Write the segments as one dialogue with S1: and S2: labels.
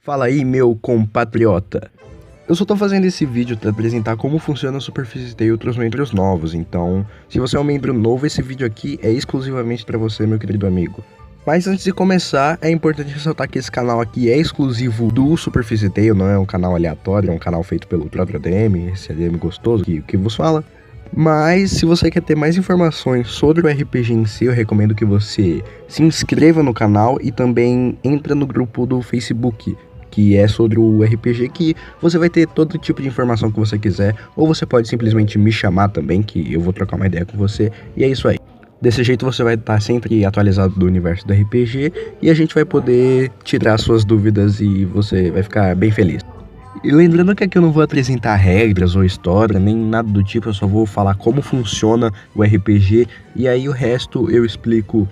S1: Fala aí, meu compatriota. Eu só tô fazendo esse vídeo para apresentar como funciona a Superfície e outros membros novos, então, se você é um membro novo, esse vídeo aqui é exclusivamente para você, meu querido amigo. Mas antes de começar, é importante ressaltar que esse canal aqui é exclusivo do Superfície, não é um canal aleatório, é um canal feito pelo próprio ADM, esse ADM gostoso que vos fala. Mas se você quer ter mais informações sobre o RPG em si, eu recomendo que você se inscreva no canal e também entra no grupo do Facebook, que é sobre o RPG, que você vai ter todo tipo de informação que você quiser, ou você pode simplesmente me chamar também, que eu vou trocar uma ideia com você, e é isso aí. Desse jeito você vai estar sempre atualizado do universo do RPG, e a gente vai poder tirar suas dúvidas e você vai ficar bem feliz. E lembrando que aqui eu não vou apresentar regras ou história, nem nada do tipo, eu só vou falar como funciona o RPG, e aí o resto eu explico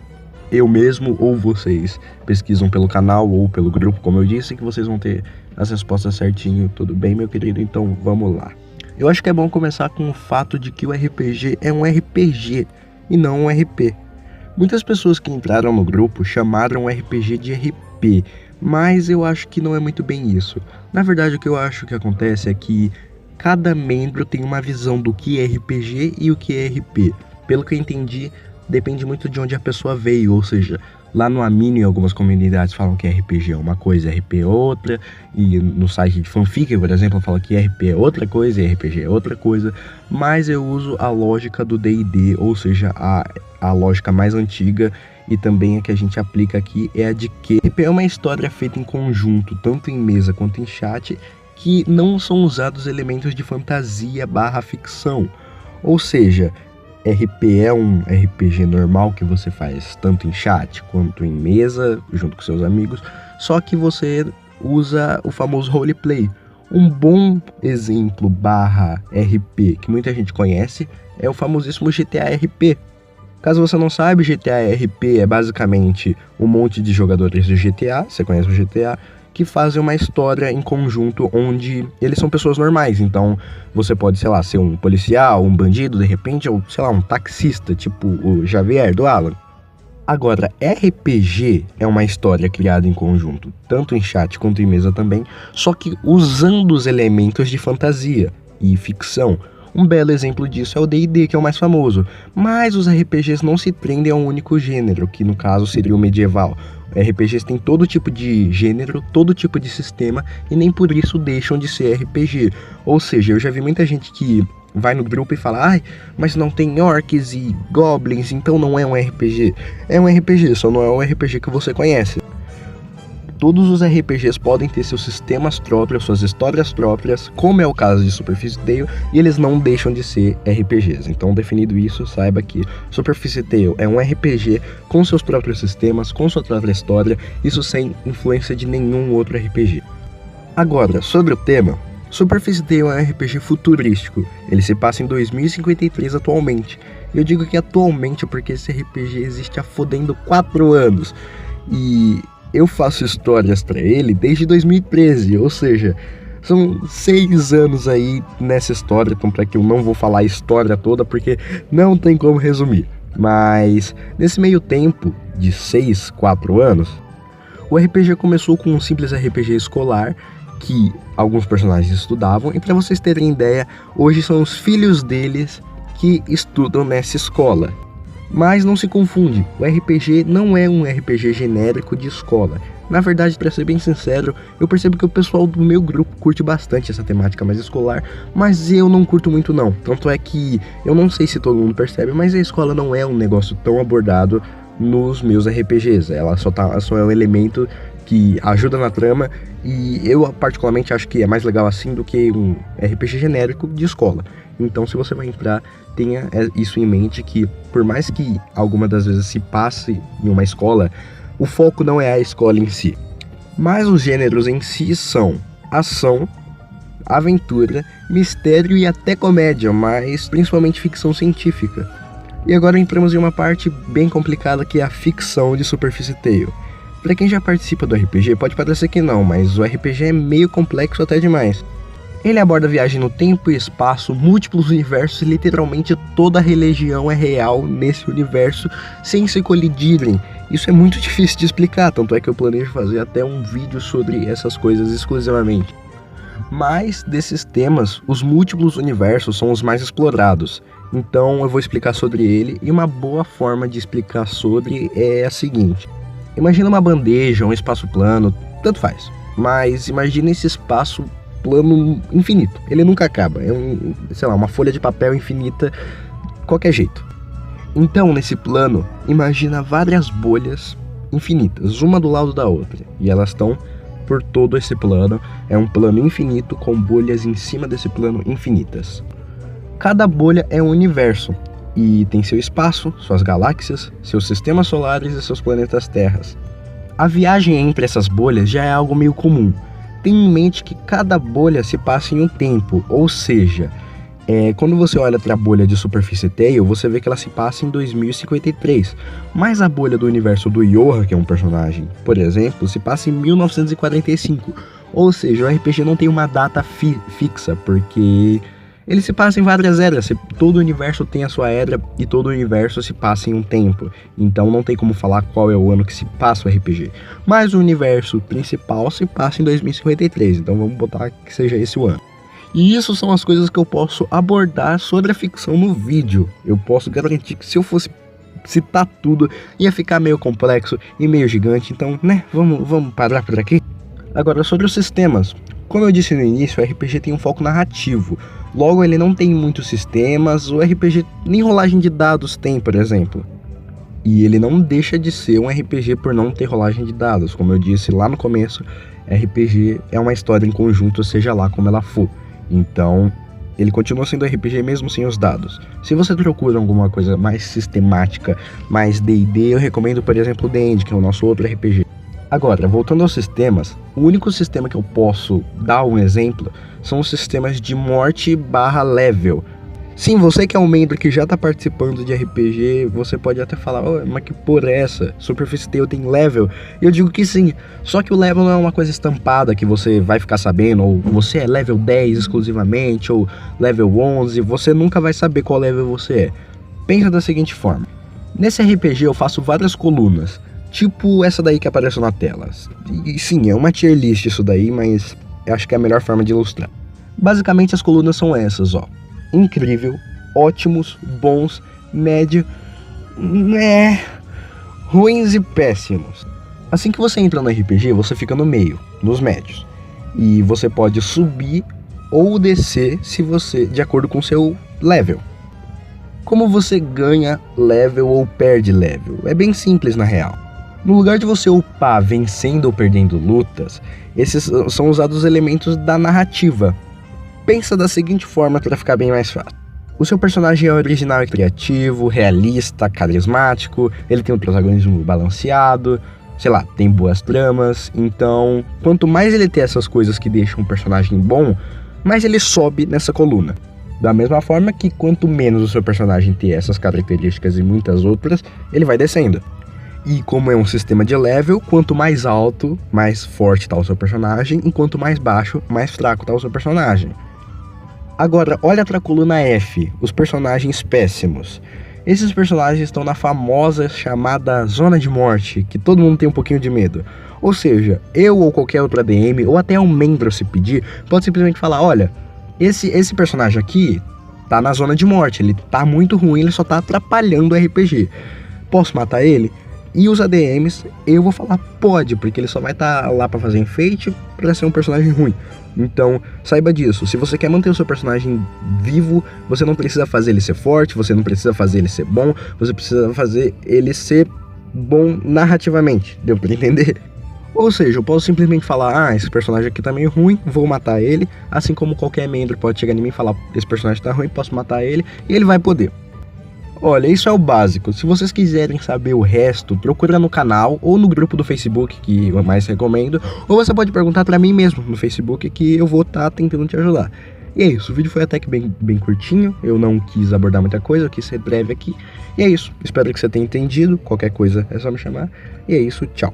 S1: eu mesmo ou vocês pesquisam pelo canal ou pelo grupo, como eu disse, que vocês vão ter as respostas certinho. Tudo bem, meu querido? Então vamos lá. Eu acho que é bom começar com o fato de que o RPG é um RPG e não um RP. Muitas pessoas que entraram no grupo chamaram o RPG de RP, mas eu acho que não é muito bem isso. Na verdade, o que eu acho que acontece é que cada membro tem uma visão do que é RPG e o que é RP. Pelo que eu entendi, depende muito de onde a pessoa veio, ou seja, lá no Amino em algumas comunidades falam que RPG é uma coisa, RP é outra, e no site de fanfic, por exemplo, fala que RP é outra coisa e RPG é outra coisa, mas eu uso a lógica do D&D, ou seja, a lógica mais antiga e também a que a gente aplica aqui é a de que RP é uma história feita em conjunto, tanto em mesa quanto em chat, que não são usados elementos de fantasia / ficção, ou seja, RP é um RPG normal que você faz tanto em chat quanto em mesa, junto com seus amigos, só que você usa o famoso roleplay. Um bom exemplo / RP que muita gente conhece é o famosíssimo GTA RP. Caso você não saiba, GTA RP é basicamente um monte de jogadores do GTA, você conhece o GTA, que fazem uma história em conjunto onde eles são pessoas normais. Então você pode, sei lá, ser um policial, um bandido de repente, ou sei lá, um taxista, tipo o Javier do Alan. Agora, RPG é uma história criada em conjunto, tanto em chat quanto em mesa também, só que usando os elementos de fantasia e ficção. Um belo exemplo disso é o D&D, que é o mais famoso, mas os RPGs não se prendem a um único gênero, que no caso seria o medieval. RPGs têm todo tipo de gênero, todo tipo de sistema, e nem por isso deixam de ser RPG. Ou seja, eu já vi muita gente que vai no grupo e fala: ai, mas não tem orcs e goblins, então não é um RPG. É um RPG, só não é um RPG que você conhece. Todos os RPGs podem ter seus sistemas próprios, suas histórias próprias, como é o caso de Superfície Tale, e eles não deixam de ser RPGs. Então, definido isso, saiba que Superfície Tale é um RPG com seus próprios sistemas, com sua própria história, isso sem influência de nenhum outro RPG. Agora, sobre o tema, Superfície Tale é um RPG futurístico. Ele se passa em 2053 atualmente. Eu digo que atualmente porque esse RPG existe há fodendo 4 anos. E eu faço histórias pra ele desde 2013, ou seja, são 6 anos aí nessa história, então pra que eu não vou falar a história toda, porque não tem como resumir. Mas nesse meio tempo de 4 anos, o RPG começou com um simples RPG escolar, que alguns personagens estudavam, e pra vocês terem ideia, hoje são os filhos deles que estudam nessa escola. Mas não se confunde, o RPG não é um RPG genérico de escola. Na verdade, para ser bem sincero, eu percebo que o pessoal do meu grupo curte bastante essa temática mais escolar, mas eu não curto muito não. Tanto é que, eu não sei se todo mundo percebe, mas a escola não é um negócio tão abordado nos meus RPGs. Ela só é um elemento que ajuda na trama, e eu particularmente acho que é mais legal assim do que um RPG genérico de escola. Então, se você vai entrar, tenha isso em mente, que por mais que alguma das vezes se passe em uma escola, o foco não é a escola em si. Mas os gêneros em si são ação, aventura, mistério e até comédia, mas principalmente ficção científica. E agora entramos em uma parte bem complicada, que é a ficção de Superfície Tale. Pra quem já participa do RPG, pode parecer que não, mas o RPG é meio complexo até demais. Ele aborda viagem no tempo e espaço, múltiplos universos e literalmente toda a religião é real nesse universo sem se colidirem. Isso é muito difícil de explicar, tanto é que eu planejo fazer até um vídeo sobre essas coisas exclusivamente. Mas desses temas, os múltiplos universos são os mais explorados. Então eu vou explicar sobre ele, e uma boa forma de explicar sobre é a seguinte. Imagina uma bandeja, um espaço plano, tanto faz. Mas imagina esse espaço plano infinito. Ele nunca acaba. É uma folha de papel infinita, qualquer jeito. Então, nesse plano, imagina várias bolhas infinitas, uma do lado da outra. E elas estão por todo esse plano. É um plano infinito com bolhas em cima desse plano infinitas. Cada bolha é um universo e tem seu espaço, suas galáxias, seus sistemas solares e seus planetas terras. A viagem entre essas bolhas já é algo meio comum. Tenha em mente que cada bolha se passa em um tempo, ou seja, quando você olha para a bolha de Superfície Tale, você vê que ela se passa em 2053, mas a bolha do universo do Yoha, que é um personagem, por exemplo, se passa em 1945, ou seja, o RPG não tem uma data fixa, porque ele se passa em várias eras, todo universo tem a sua era e todo universo se passa em um tempo, então não tem como falar qual é o ano que se passa o RPG, mas o universo principal se passa em 2053, então vamos botar que seja esse o ano. E isso são as coisas que eu posso abordar sobre a ficção no vídeo. Eu posso garantir que se eu fosse citar tudo, ia ficar meio complexo e meio gigante, então, vamos parar por aqui. Agora, sobre os sistemas. Como eu disse no início, o RPG tem um foco narrativo. Logo, ele não tem muitos sistemas, o RPG nem rolagem de dados tem, por exemplo. E ele não deixa de ser um RPG por não ter rolagem de dados. Como eu disse lá no começo, RPG é uma história em conjunto, seja lá como ela for. Então, ele continua sendo RPG mesmo sem os dados. Se você procura alguma coisa mais sistemática, mais D&D, eu recomendo, por exemplo, o D&D, que é o nosso outro RPG. Agora, voltando aos sistemas, o único sistema que eu posso dar um exemplo são os sistemas de morte / level. Sim, você que é um membro que já tá participando de RPG, você pode até falar, mas que porra é essa? Superfície Tale tem level? E eu digo que sim, só que o level não é uma coisa estampada que você vai ficar sabendo, ou você é level 10 exclusivamente, ou level 11, você nunca vai saber qual level você é. Pensa da seguinte forma, nesse RPG eu faço várias colunas, tipo essa daí que apareceu na tela. E sim, é uma tier list isso daí, mas eu acho que é a melhor forma de ilustrar. Basicamente as colunas são essas, ó. Incrível, ótimos, bons, médio, ruins e péssimos. Assim que você entra no RPG, você fica no meio, nos médios. E você pode subir ou descer de acordo com seu level. Como você ganha level ou perde level? É bem simples na real. No lugar de você upar vencendo ou perdendo lutas, esses são usados os elementos da narrativa. Pensa da seguinte forma para ficar bem mais fácil. O seu personagem é original e criativo, realista, carismático, ele tem um protagonismo balanceado, tem boas tramas, então quanto mais ele ter essas coisas que deixam um personagem bom, mais ele sobe nessa coluna. Da mesma forma que quanto menos o seu personagem ter essas características e muitas outras, ele vai descendo. E como é um sistema de level, quanto mais alto, mais forte está o seu personagem, e quanto mais baixo, mais fraco está o seu personagem. Agora, olha para a coluna F, os personagens péssimos. Esses personagens estão na famosa chamada Zona de Morte, que todo mundo tem um pouquinho de medo. Ou seja, eu ou qualquer outro ADM, ou até um membro se pedir, pode simplesmente falar, olha, esse personagem aqui tá na Zona de Morte, ele tá muito ruim, ele só tá atrapalhando o RPG. Posso matar ele? E os ADMs, eu vou falar pode, porque ele só vai estar lá para fazer enfeite, para ser um personagem ruim. Então, saiba disso, se você quer manter o seu personagem vivo, você não precisa fazer ele ser forte, você não precisa fazer ele ser bom, você precisa fazer ele ser bom narrativamente, deu para entender? Ou seja, eu posso simplesmente falar, esse personagem aqui tá meio ruim, vou matar ele, assim como qualquer membro pode chegar em mim e falar, esse personagem tá ruim, posso matar ele, e ele vai poder. Olha, isso é o básico. Se vocês quiserem saber o resto, procura no canal ou no grupo do Facebook, que eu mais recomendo, ou você pode perguntar pra mim mesmo no Facebook, que eu vou estar tentando te ajudar. E é isso, o vídeo foi até que bem curtinho, eu não quis abordar muita coisa, eu quis ser breve aqui. E é isso, espero que você tenha entendido, qualquer coisa é só me chamar. E é isso, tchau.